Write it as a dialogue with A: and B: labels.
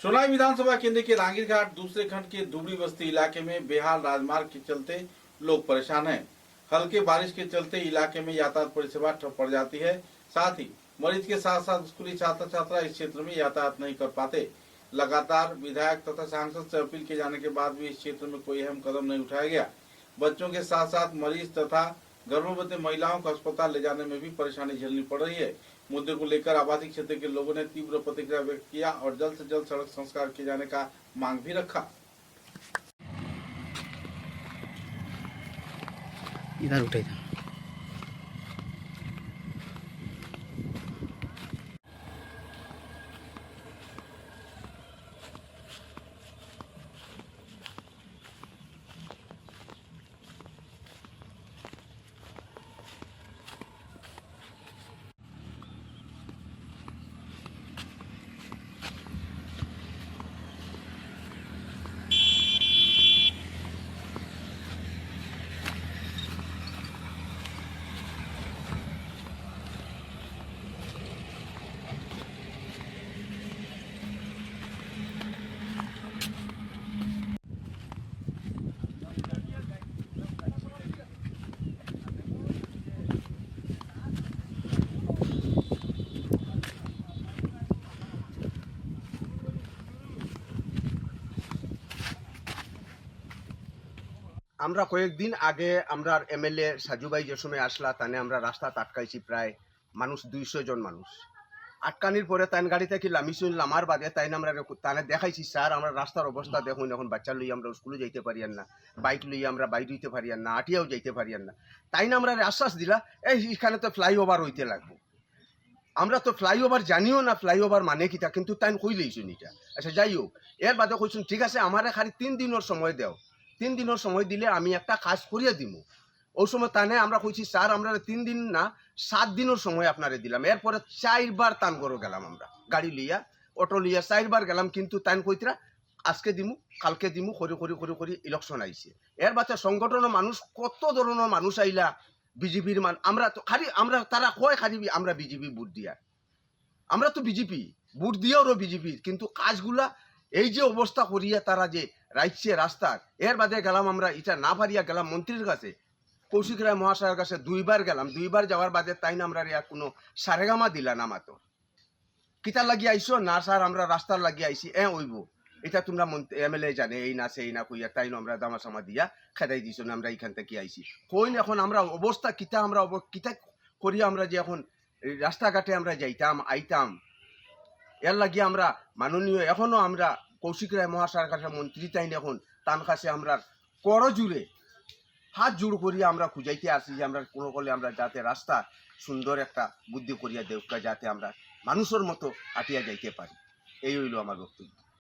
A: सोनाई विधानसभा केंद्र के रांगीरघाट दूसरे खंड के दुबड़ी बस्ती इलाके में बेहाल राजमार्ग के चलते लोग परेशान हैं। हल्के बारिश के चलते इलाके में यातायात परिसेवा ठप पड़ जाती है। साथ ही मरीज के साथ साथ स्कूली छात्र छात्रा इस क्षेत्र में यातायात नहीं कर पाते। लगातार विधायक तथा सांसद से अपील किए जाने के बाद भी इस क्षेत्र में कोई अहम कदम नहीं उठाया गया। बच्चों के साथ साथ मरीज तथा गर्भवती महिलाओं को अस्पताल ले जाने में भी परेशानी झेलनी पड़ रही है। मुद्दे को लेकर आबादी क्षेत्र के लोगों ने तीव्र प्रतिक्रिया व्यक्त किया और जल्द से जल्द सड़क संस्कार किए जाने का मांग भी रखा।
B: इधर उठे था।
C: আমরা কয়েকদিন আগে আমরা এমএলএ সাজুভাই যে সময় আসলা তানে আমরা রাস্তা আটকাইছি প্রায় মানুষ 200 জন মানুষ আটকানির পরে তাইন গাড়ি থেকে লামিছুন লামার বাদে তাইন আমরা তানে দেখাইছি স্যার আমরা রাস্তার অবস্থা দেখুন এখন বাচ্চা লই আমরা স্কুলে যাইতে পারি না বাইক লই আমরা বাইরে হইতে পারি না আটিয়াও যাইতে পারি না তাইন আমরা আশ্বাস দিলা এইখানে তো ফ্লাইওভার হইতে লাগবো আমরা তো ফ্লাইওভার জানিও না ফ্লাইওভার মানে কিটা কিন্তু তাইন কই লইছুন এটা আচ্ছা যাই হোক এর বাদে কইছুন ঠিক আছে আমারে খালি 3 দিনের সময় দেও 3 দিনের সময় দিলে আমি একটা কাজ করিয়ে দিব ওই সময় তানে আমরা কইছি স্যার আমরা 3 দিন না 7 দিনের সময় আপনারে দিলাম এরপরে 4 বার তান করে গেলাম আমরা গাড়ি লিয়া অটো লিয়া 4 বার গেলাম কিন্তু তান কইতরা আজকে দিমু কালকে দিমু করি ইলেকশন আইছে এর বাদে সংগঠনের মানুষ কত ধরনের মানুষ আইলা বিজেপির আমরা তো খালি আমরা তারা কয় খালি আমরা বিজেপি ভোট দিয়া আমরা তো বিজেপি ভোট দিয়েও বিজেপি কিন্তু কাজগুলা এই যে অবস্থা করিয়া তারা যে রাইছে রাস্তার এর বাদে গেলাম আমরা এটা না পারিয়া গেলাম মন্ত্রীর কাছে কৌশিক রায় মহাশয়ের কাছে 2 বার গেলাম 2 বার যাওয়ার বাদে তাই না আমরা কোনো সারেগামা দিলা না মাতো কিতা লাগিয়ে আইসো না স্যার আমরা রাস্তার লাগিয়ে আইসি ওইব এটা তোমরা এমএলএ জানে এই না সেই না কইয়া তাই না আমরা দামাসামা দিয়া খেদাই দিছো না আমরা এইখান থেকে আইসি কই এখন আমরা অবস্থা কিতা আমরা কিতা করি আমরা যে এখন রাস্তাঘাটে আমরা যাইতাম আইতাম এর লাগিয়ে আমরা মাননীয় এখনো আমরা কৌশিক রায় মহাশয়ের কাছে মন্ত্রী তাই এখন তার কাছে আমরা করো জুড়ে হাত জোড় করিয়া আমরা খুঁজাইতে আসি যে আমরা কোনো করলে আমরা যাতে রাস্তা সুন্দর একটা বুদ্ধি করিয়া দেউকা যাতে আমরা মানুষের মতো হাঁটিয়া যাইতে পারি এই হইল আমার বক্তব্য।